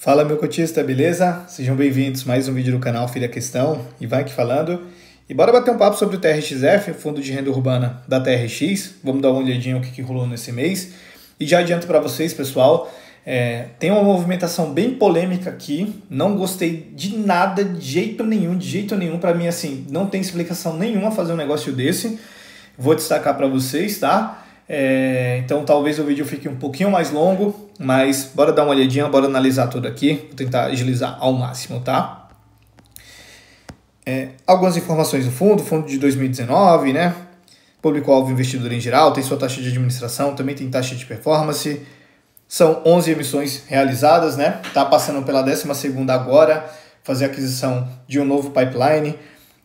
Fala, meu cotista, beleza? Sejam bem-vindos a mais um vídeo do canal Filha Questão, Ivan aqui falando. E bora bater um papo sobre o TRXF, o Fundo de Renda Urbana da TRX. Vamos dar uma olhadinha no que rolou nesse mês. E já adianto para vocês, pessoal, tem uma movimentação bem polêmica aqui. Não gostei de nada, de jeito nenhum. Para mim, assim, não tem explicação nenhuma fazer um negócio desse. Vou destacar para vocês, tá? Então talvez o vídeo fique um pouquinho mais longo, mas bora dar uma olhadinha, bora analisar tudo aqui, vou tentar agilizar ao máximo, tá? Algumas informações do fundo de 2019, né? Público-alvo investidor em geral, tem sua taxa de administração, também tem taxa de performance, são 11 emissões realizadas, né? Tá passando pela 12ª agora, fazer a aquisição de um novo pipeline,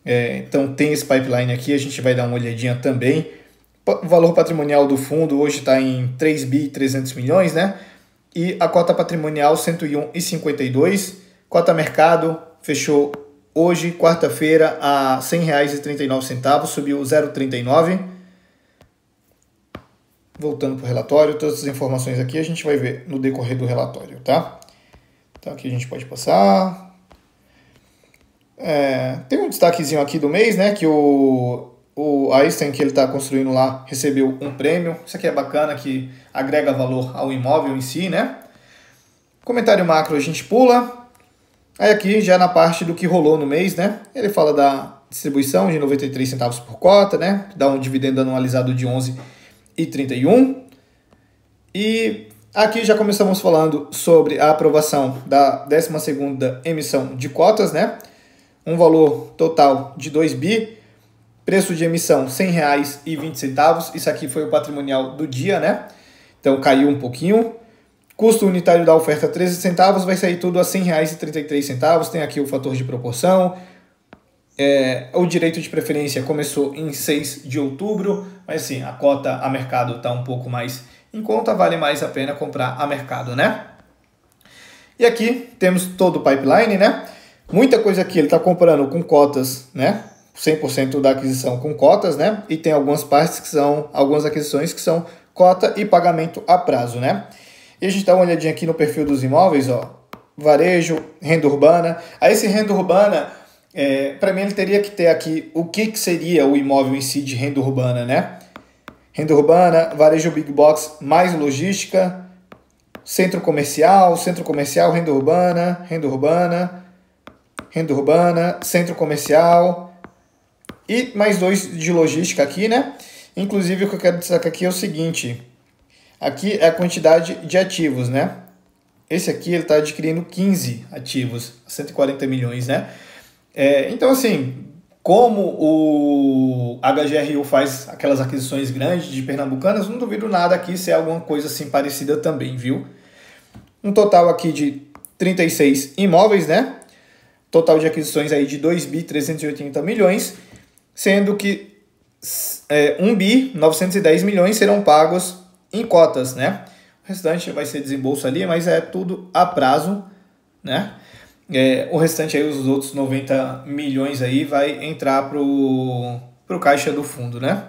então tem esse pipeline aqui, a gente vai dar uma olhadinha também. O valor patrimonial do fundo hoje está em 3.300 milhões, né? E a cota patrimonial 101,52. Cota mercado fechou hoje, quarta-feira, a R$ 100,39, subiu 0,39. Voltando para o relatório, todas as informações aqui a gente vai ver no decorrer do relatório, tá? Então aqui a gente pode passar. Tem um destaquezinho aqui do mês, né? Que o Einstein, que ele está construindo lá, recebeu um prêmio. Isso aqui é bacana, que agrega valor ao imóvel em si, né? Comentário macro a gente pula. Aí aqui já na parte do que rolou no mês, né? Ele fala da distribuição de 93 centavos por cota, né? Dá um dividendo anualizado de 11,31. E aqui já começamos falando sobre a aprovação da 12ª emissão de cotas, né? Um valor total de 2 bi. Preço de emissão R$ 100,20. Isso aqui foi o patrimonial do dia, né? Então caiu um pouquinho. Custo unitário da oferta 13 centavos, vai sair tudo a R$ 100,33. Tem aqui o fator de proporção. O direito de preferência começou em 6 de outubro, mas assim, a cota a mercado está um pouco mais em conta, vale mais a pena comprar a mercado, né? E aqui temos todo o pipeline, né? Muita coisa aqui ele está comprando com cotas, né? 100% da aquisição com cotas, né? E tem algumas partes que são, algumas aquisições que são cota e pagamento a prazo, né? E a gente dá uma olhadinha aqui no perfil dos imóveis, ó. Varejo, renda urbana. Aí esse renda urbana, para mim ele teria que ter aqui o que seria o imóvel em si de renda urbana, né? Renda urbana, varejo big box mais logística, centro comercial, renda urbana, centro comercial. E mais 2 de logística aqui, né? Inclusive, o que eu quero destacar aqui é o seguinte. Aqui é a quantidade de ativos, né? Esse aqui, ele está adquirindo 15 ativos, 140 milhões, né? Então, assim, como o HGRU faz aquelas aquisições grandes de pernambucanas, não duvido nada aqui ser alguma coisa assim parecida também, viu? Um total aqui de 36 imóveis, né? Total de aquisições aí de 2.380 milhões. Sendo que 1.910 milhões serão pagos em cotas, né? O restante vai ser desembolso ali, mas é tudo a prazo, né? O restante aí, os outros 90 milhões aí, vai entrar pro caixa do fundo, né?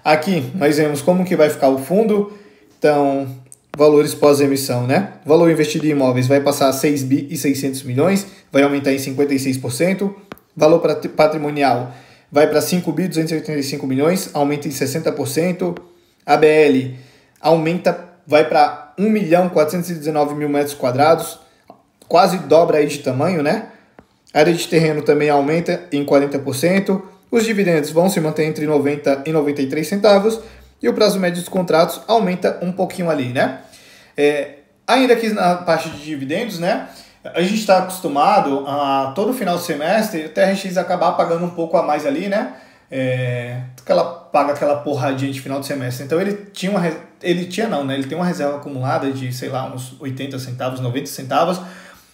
Aqui nós vemos como que vai ficar o fundo. Então, valores pós-emissão, né? Valor investido em imóveis vai passar a 6.600 milhões, vai aumentar em 56%. Valor patrimonial vai para 5.285 milhões, aumenta em 60%. ABL vai para 1.419.000 metros quadrados, quase dobra aí de tamanho, né? Área de terreno também aumenta em 40%. Os dividendos vão se manter entre 90 e 93 centavos. E o prazo médio dos contratos aumenta um pouquinho ali, né? Ainda aqui na parte de dividendos, né? A gente está acostumado a todo final de semestre o TRX acabar pagando um pouco a mais ali, né? Paga aquela porradinha de final de semestre. Então ele tem uma reserva acumulada de, sei lá, uns 80 centavos, 90 centavos,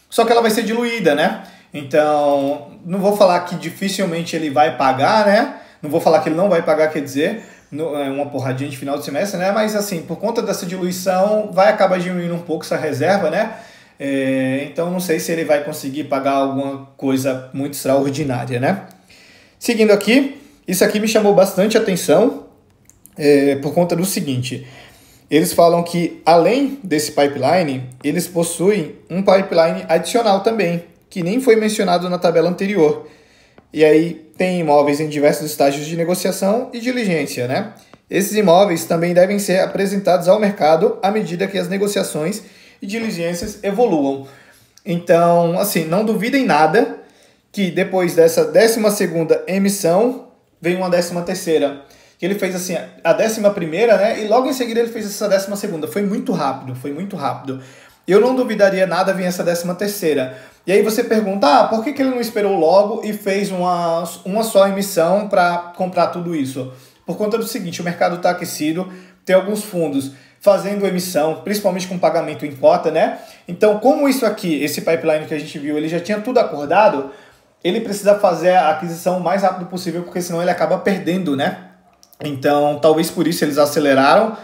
só que ela vai ser diluída, né? Então, não vou falar que dificilmente ele vai pagar, né? Não vou falar que ele não vai pagar, quer dizer, uma porradinha de final de semestre, né? Mas assim, por conta dessa diluição, vai acabar diminuindo um pouco essa reserva, né? Então não sei se ele vai conseguir pagar alguma coisa muito extraordinária, né? Seguindo aqui, isso aqui me chamou bastante atenção por conta do seguinte. eles falam que, além desse pipeline, eles possuem um pipeline adicional também, que nem foi mencionado na tabela anterior. E aí tem imóveis em diversos estágios de negociação e diligência, né? Esses imóveis também devem ser apresentados ao mercado à medida que as negociações e diligências evoluam. Então, assim, não duvidem nada que depois dessa 12ª emissão vem uma 13ª. Que ele fez assim a 11ª, né? E logo em seguida ele fez essa 12ª. Foi muito rápido, foi muito rápido. Eu não duvidaria nada vir essa 13ª. E aí você pergunta, por que ele não esperou logo e fez uma só emissão para comprar tudo isso? Por conta do seguinte, o mercado está aquecido, tem alguns fundos fazendo emissão, principalmente com pagamento em cota, né? Então, como isso aqui, esse pipeline que a gente viu, ele já tinha tudo acordado, ele precisa fazer a aquisição o mais rápido possível, porque senão ele acaba perdendo, né? Então, talvez por isso eles aceleraram,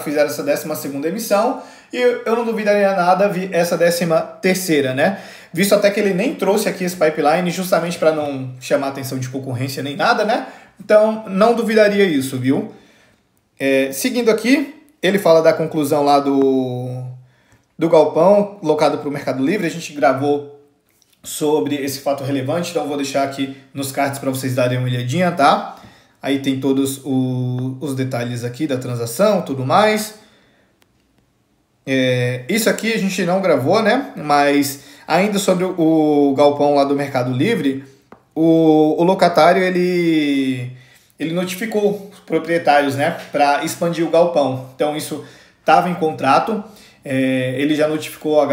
fizeram essa 12ª emissão, e eu não duvidaria nada vir essa 13ª, né? Visto até que ele nem trouxe aqui esse pipeline, justamente para não chamar atenção de concorrência nem nada, né? Então, não duvidaria isso, viu? Seguindo aqui, ele fala da conclusão lá do galpão, locado para o Mercado Livre. A gente gravou sobre esse fato relevante, então eu vou deixar aqui nos cards para vocês darem uma olhadinha, tá? Aí tem todos os detalhes aqui da transação, tudo mais. Isso aqui a gente não gravou, né? Mas ainda sobre o galpão lá do Mercado Livre, o locatário ele notificou os proprietários, né, para expandir o galpão. Então isso estava em contrato. Ele já notificou ao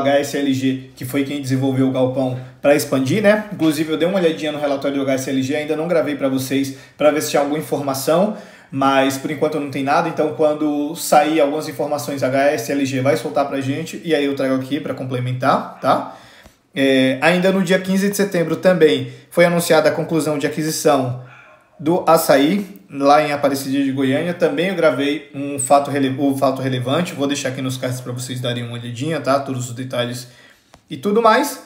HSLG, que foi quem desenvolveu o galpão, para expandir, né? Inclusive eu dei uma olhadinha no relatório do HSLG, ainda não gravei para vocês para ver se tinha alguma informação, mas por enquanto não tem nada. Então quando sair algumas informações, a HSLG vai soltar para a gente e aí eu trago aqui para complementar, tá? Ainda no dia 15 de setembro também foi anunciada a conclusão de aquisição do Açaí, lá em Aparecida de Goiânia. Também eu gravei o fato relevante, vou deixar aqui nos cards para vocês darem uma olhadinha, tá? Todos os detalhes e tudo mais.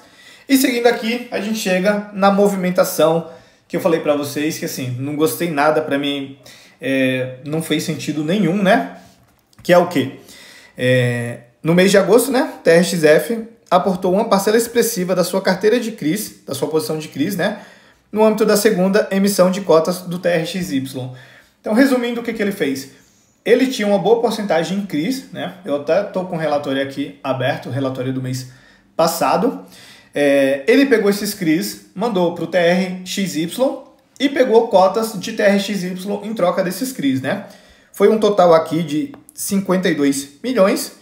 E seguindo aqui, a gente chega na movimentação que eu falei para vocês, que assim, não gostei nada, para mim não fez sentido nenhum, né? Que é o quê? No mês de agosto, né, TRXF aportou uma parcela expressiva da sua carteira de CRIs, da sua posição de CRIs, né, no âmbito da segunda emissão de cotas do TRXY. Então, resumindo, o que ele fez? Ele tinha uma boa porcentagem em CRIs, né? Eu até estou com o relatório aqui aberto, o relatório do mês passado. Ele pegou esses CRIs, mandou para o TRXY e pegou cotas de TRXY em troca desses CRIs, né? Foi um total aqui de 52 milhões.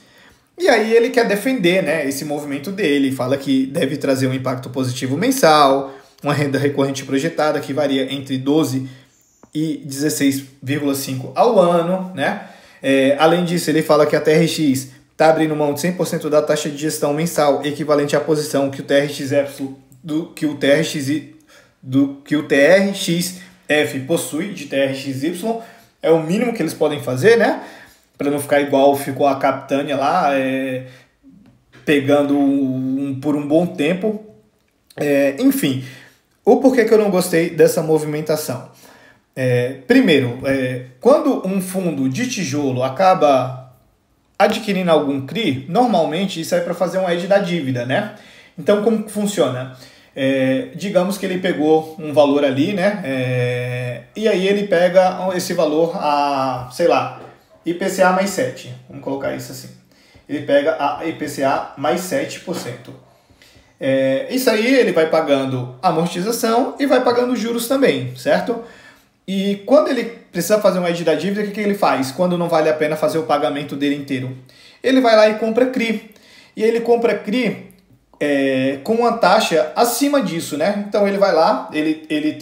E aí ele quer defender, né, esse movimento dele, fala que deve trazer um impacto positivo mensal, uma renda recorrente projetada que varia entre 12 e 16,5 ao ano, né? Além disso, ele fala que a TRX está abrindo mão de 100% da taxa de gestão mensal equivalente à posição que o TRXF possui de TRXY. É o mínimo que eles podem fazer, né? Para não ficar igual ficou a Capitânia lá, pegando por um bom tempo. Enfim, o porquê que eu não gostei dessa movimentação? Primeiro, quando um fundo de tijolo acaba adquirindo algum CRI, normalmente isso é para fazer um hedge da dívida, né? Então, como funciona? Digamos que ele pegou um valor ali, né? E aí ele pega esse valor a, sei lá, IPCA mais 7. Vamos colocar isso assim. Ele pega a IPCA mais 7%. Isso aí ele vai pagando amortização e vai pagando juros também, certo? E quando ele precisa fazer um hedge da dívida, o que ele faz? Quando não vale a pena fazer o pagamento dele inteiro. Ele vai lá e compra CRI. E ele compra CRI com uma taxa acima disso, né? Então ele vai lá, ele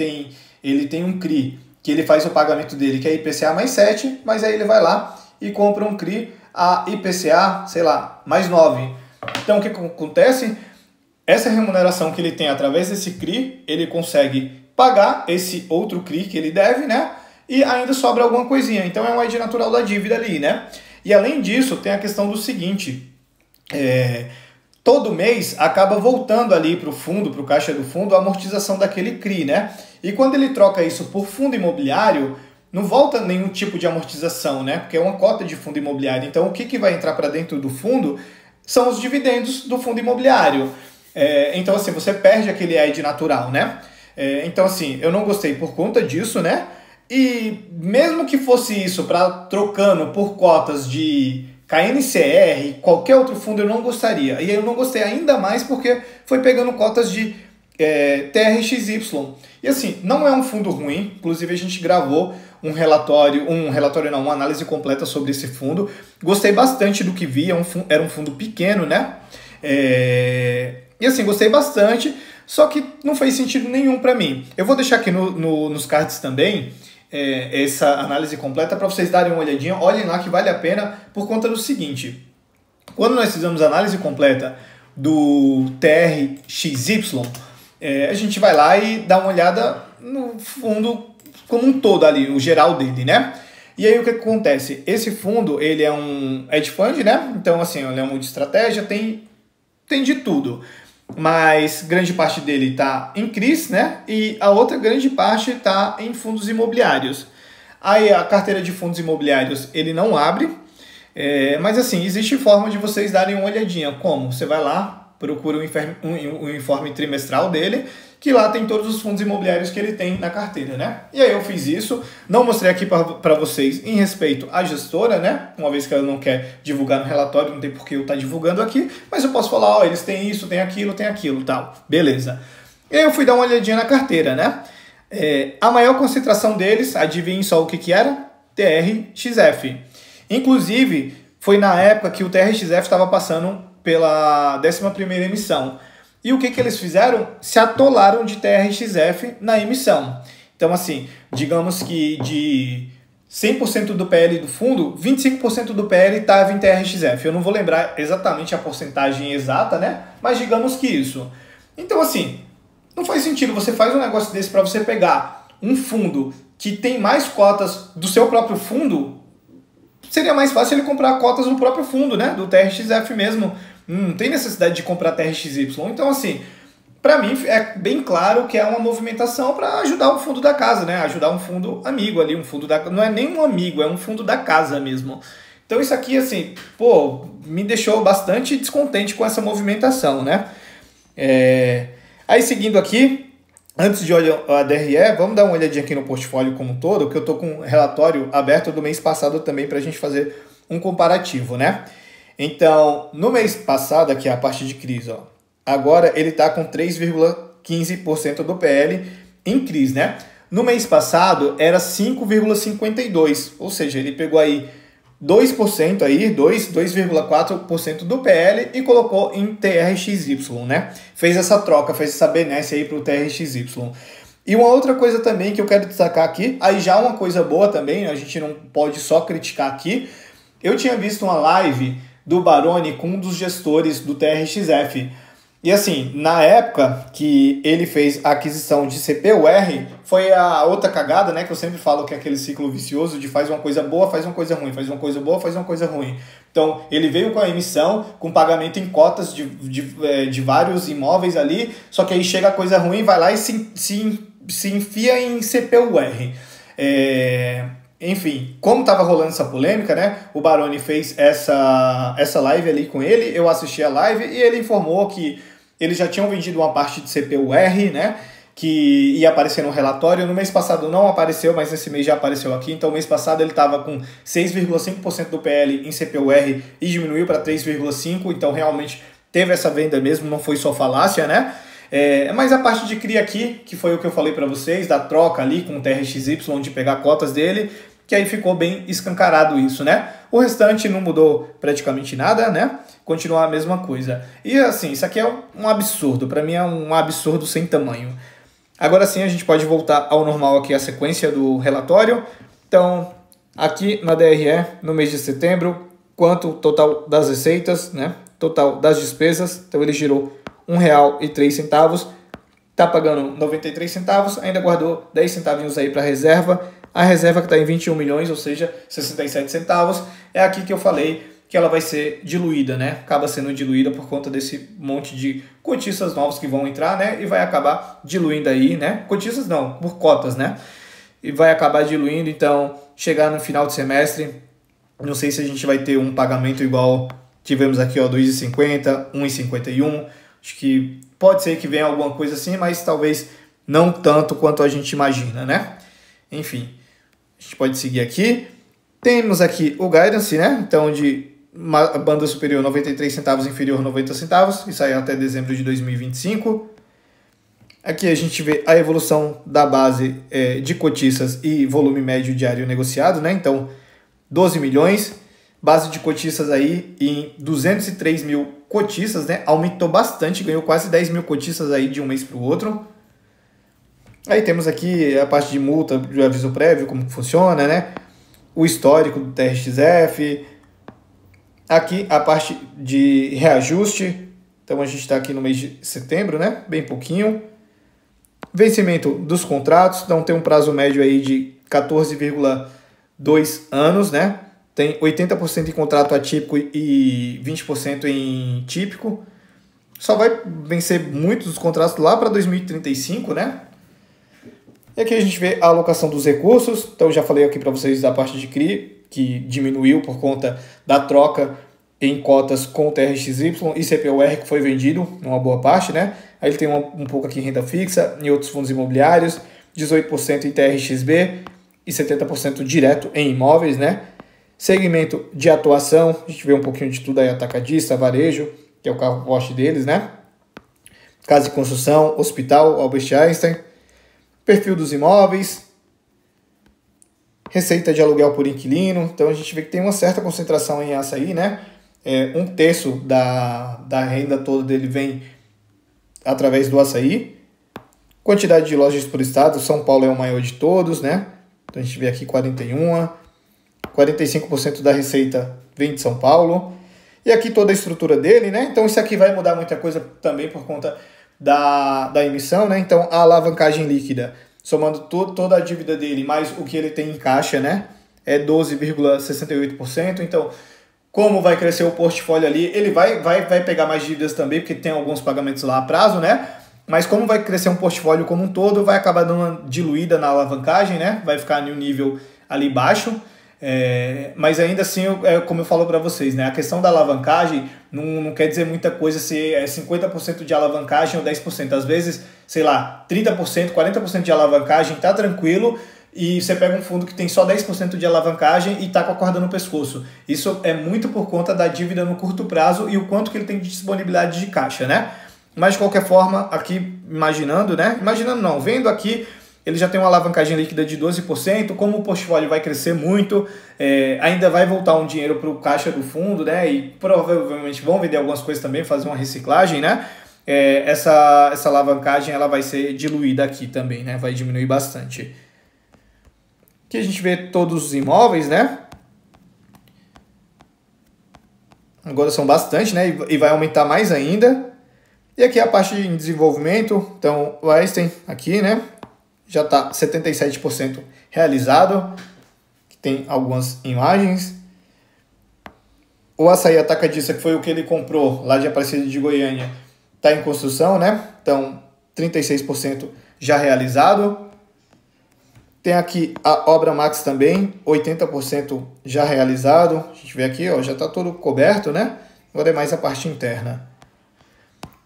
tem um CRI que ele faz o pagamento dele, que é IPCA mais 7, mas aí ele vai lá e compra um CRI a IPCA, sei lá, mais 9. Então o que acontece? Essa remuneração que ele tem através desse CRI, ele consegue pagar esse outro CRI que ele deve, né? E ainda sobra alguma coisinha. Então é um hedge natural da dívida ali, né? E além disso, tem a questão do seguinte, todo mês acaba voltando ali para o fundo, para o caixa do fundo, a amortização daquele CRI, né? E quando ele troca isso por fundo imobiliário, não volta nenhum tipo de amortização, né? Porque é uma cota de fundo imobiliário. Então, o que vai entrar para dentro do fundo são os dividendos do fundo imobiliário. Então, assim, você perde aquele yield natural, né? Então, assim, eu não gostei por conta disso, né? E mesmo que fosse isso, trocando por cotas de KNCR, qualquer outro fundo, eu não gostaria. E eu não gostei ainda mais porque foi pegando cotas de TRXY. E assim, não é um fundo ruim, inclusive a gente gravou uma análise completa sobre esse fundo. Gostei bastante do que vi, era um fundo pequeno, né? E assim, gostei bastante, só que não fez sentido nenhum para mim. Eu vou deixar aqui nos cards também essa análise completa para vocês darem uma olhadinha. Olhem lá que vale a pena por conta do seguinte. Quando nós fizemos a análise completa do TRXY, a gente vai lá e dá uma olhada no fundo como um todo ali, o geral dele, né? E aí o que acontece? Esse fundo, ele é um hedge fund, né? Então, assim, ele é um de estratégia, tem de tudo. Mas grande parte dele está em CRIs, né? E a outra grande parte está em fundos imobiliários. Aí a carteira de fundos imobiliários ele não abre, mas assim, existe forma de vocês darem uma olhadinha. Como? Você vai lá, procura o informe trimestral dele, que lá tem todos os fundos imobiliários que ele tem na carteira, né? E aí eu fiz isso, não mostrei aqui para vocês em respeito à gestora, né? Uma vez que ela não quer divulgar no relatório, não tem por que eu estar divulgando aqui, mas eu posso falar, ó, eles têm isso, tem aquilo, tal. Beleza. E aí eu fui dar uma olhadinha na carteira, né? A maior concentração deles, adivinhem só o que era? TRXF. Inclusive, foi na época que o TRXF estava passando pela 11ª emissão. E o que eles fizeram? Se atolaram de TRXF na emissão. Então, assim, digamos que de 100% do PL do fundo, 25% do PL estava em TRXF. Eu não vou lembrar exatamente a porcentagem exata, né? Mas digamos que isso. Então, assim, não faz sentido você faz um negócio desse para você pegar um fundo que tem mais cotas do seu próprio fundo. Seria mais fácil ele comprar cotas do próprio fundo, né? Do TRXF mesmo. Não tem necessidade de comprar TRXY. Então, assim, para mim é bem claro que é uma movimentação para ajudar o fundo da casa, né? Ajudar um fundo amigo ali, não é nem um amigo, é um fundo da casa mesmo. Então isso aqui, assim, pô, me deixou bastante descontente com essa movimentação, né? Aí seguindo aqui, antes de olhar a DRE, vamos dar uma olhadinha aqui no portfólio como um todo, que eu tô com um relatório aberto do mês passado também para a gente fazer um comparativo, né? Então, no mês passado, aqui a parte de CRIs, ó, agora ele está com 3,15% do PL em CRIs, né? No mês passado era 5,52%, ou seja, ele pegou aí 2%, 2,4% do PL e colocou em TRXY, né? Fez essa troca, fez essa benesse aí para o TRXY. E uma outra coisa também que eu quero destacar aqui, aí já uma coisa boa também, a gente não pode só criticar aqui, eu tinha visto uma live do Baroni com um dos gestores do TRXF. E assim, na época que ele fez a aquisição de CPUR, foi a outra cagada, né? Que eu sempre falo que é aquele ciclo vicioso de faz uma coisa boa, faz uma coisa ruim, faz uma coisa boa, faz uma coisa ruim. Então, ele veio com a emissão, com pagamento em cotas de vários imóveis ali, só que aí chega a coisa ruim, vai lá e se enfia em CPUR. Enfim, como estava rolando essa polêmica, né? O Baroni fez essa live ali com ele, eu assisti a live e ele informou que eles já tinham vendido uma parte de CPUR, né? Que ia aparecer no relatório. No mês passado não apareceu, mas nesse mês já apareceu aqui. Então, mês passado ele estava com 6,5% do PL em CPUR e diminuiu para 3,5%. Então, realmente teve essa venda mesmo, não foi só falácia, né? Mas a parte de CRI aqui, que foi o que eu falei para vocês, da troca ali com o TRXY, de pegar cotas dele, que aí ficou bem escancarado isso, né? O restante não mudou praticamente nada, né? Continua a mesma coisa. E assim, isso aqui é um absurdo, para mim é um absurdo sem tamanho. Agora sim a gente pode voltar ao normal aqui, a sequência do relatório. Então, aqui na DRE, no mês de setembro, quanto o total das receitas, né? Total das despesas, então ele girou R$1,03, tá pagando 93 centavos, ainda guardou 10 centavinhos aí para reserva. A reserva que está em 21 milhões, ou seja, 67 centavos, é aqui que eu falei que ela vai ser diluída, né? Acaba sendo diluída por conta desse monte de cotistas novos que vão entrar, né? E vai acabar diluindo aí, né? Cotistas não, por cotas, né? e vai acabar diluindo, então chegar no final do semestre, não sei se a gente vai ter um pagamento igual tivemos aqui, ó, 2,50, 1,51, acho que pode ser que venha alguma coisa assim, mas talvez não tanto quanto a gente imagina, né? Enfim, a gente pode seguir aqui. Temos aqui o guidance, né? Então, de banda superior 93 centavos, inferior 90 centavos, isso aí até dezembro de 2025. Aqui a gente vê a evolução da base de cotistas e volume médio diário negociado, né? Então, 12 milhões, base de cotistas aí em 203 mil cotistas, né? Aumentou bastante, ganhou quase 10 mil cotistas aí de um mês para o outro. Aí temos aqui a parte de multa de aviso prévio, como que funciona, né? O histórico do TRXF. Aqui a parte de reajuste. Então a gente está aqui no mês de setembro, né? Bem pouquinho. Vencimento dos contratos. Então tem um prazo médio aí de 14,2 anos, né? Tem 80% em contrato atípico e 20% em típico. Só vai vencer muitos dos contratos lá para 2035, né? E aqui a gente vê a alocação dos recursos. Então, eu já falei aqui para vocês da parte de CRI, que diminuiu por conta da troca em cotas com o TRXY e CPUR, que foi vendido, uma boa parte, né? Aí ele tem um pouco aqui em renda fixa, em outros fundos imobiliários, 18% em TRXB e 70% direto em imóveis, né? Segmento de atuação, a gente vê um pouquinho de tudo aí, atacadista, varejo, que é o carro-forte deles, né? Casa de construção, hospital, Albert Einstein. Perfil dos imóveis, receita de aluguel por inquilino. Então a gente vê que tem uma certa concentração em açaí, né? Um terço da renda toda dele vem através do açaí. Quantidade de lojas por estado, São Paulo é o maior de todos, né? Então a gente vê aqui 41, 45% da receita vem de São Paulo. E aqui toda a estrutura dele, né? Então isso aqui vai mudar muita coisa também por conta da emissão, né? Então a alavancagem líquida, somando toda a dívida dele mais o que ele tem em caixa, né? É 12,68%. Então, como vai crescer o portfólio ali, ele vai pegar mais dívidas também, porque tem alguns pagamentos lá a prazo, né? Mas como vai crescer um portfólio como um todo, vai acabar dando uma diluída na alavancagem, né? Vai ficar em um nível ali baixo. Mas ainda assim, como eu falo para vocês, né? A questão da alavancagem não quer dizer muita coisa se é 50% de alavancagem ou 10%. Às vezes, sei lá, 30%, 40% de alavancagem tá tranquilo e você pega um fundo que tem só 10% de alavancagem e tá com a corda no pescoço. Isso é muito por conta da dívida no curto prazo e o quanto que ele tem de disponibilidade de caixa, né? Mas de qualquer forma, aqui imaginando, né? Imaginando não, vendo aqui, ele já tem uma alavancagem líquida de 12%, como o portfólio vai crescer muito, ainda vai voltar um dinheiro para o caixa do fundo, né? E provavelmente vão vender algumas coisas também, fazer uma reciclagem, né? Essa alavancagem ela vai ser diluída aqui também, né? Vai diminuir bastante. Aqui a gente vê todos os imóveis, né? Agora são bastante, né? E vai aumentar mais ainda. E aqui a parte em desenvolvimento, então o Einstein aqui, né? Já está 77% realizado, tem algumas imagens. O açaí atacadista, que foi o que ele comprou lá de Aparecida de Goiânia, está em construção, né? Então, 36% já realizado. Tem aqui a Obra Max também, 80% já realizado. A gente vê aqui, ó, já está todo coberto, né? Agora é mais a parte interna.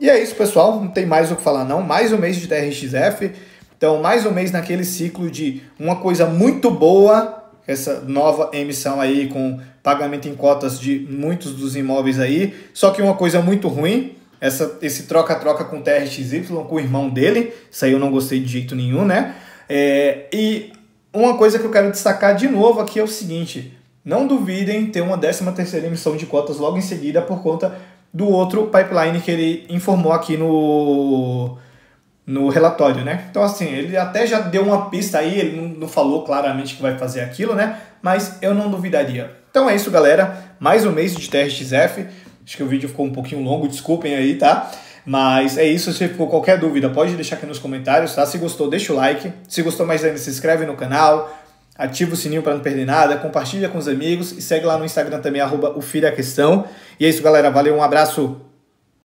E é isso, pessoal. Não tem mais o que falar, não. Mais um mês de TRXF. Então, mais um mês naquele ciclo de uma coisa muito boa, essa nova emissão aí com pagamento em cotas de muitos dos imóveis aí, só que uma coisa muito ruim, esse troca-troca com o TRXY, com o irmão dele, isso aí eu não gostei de jeito nenhum, né? E uma coisa que eu quero destacar de novo aqui é o seguinte, não duvidem ter uma 13ª emissão de cotas logo em seguida por conta do outro pipeline que ele informou aqui no relatório, né? Então, assim, ele até já deu uma pista aí, ele não falou claramente que vai fazer aquilo, né? Mas eu não duvidaria. Então é isso, galera. Mais um mês de TRXF. Acho que o vídeo ficou um pouquinho longo, desculpem aí, tá? Mas é isso, se ficou qualquer dúvida, pode deixar aqui nos comentários, tá? Se gostou, deixa o like. Se gostou mais ainda, se inscreve no canal, ativa o sininho para não perder nada, compartilha com os amigos e segue lá no Instagram também, @ofiraquestão. E é isso, galera. Valeu, um abraço.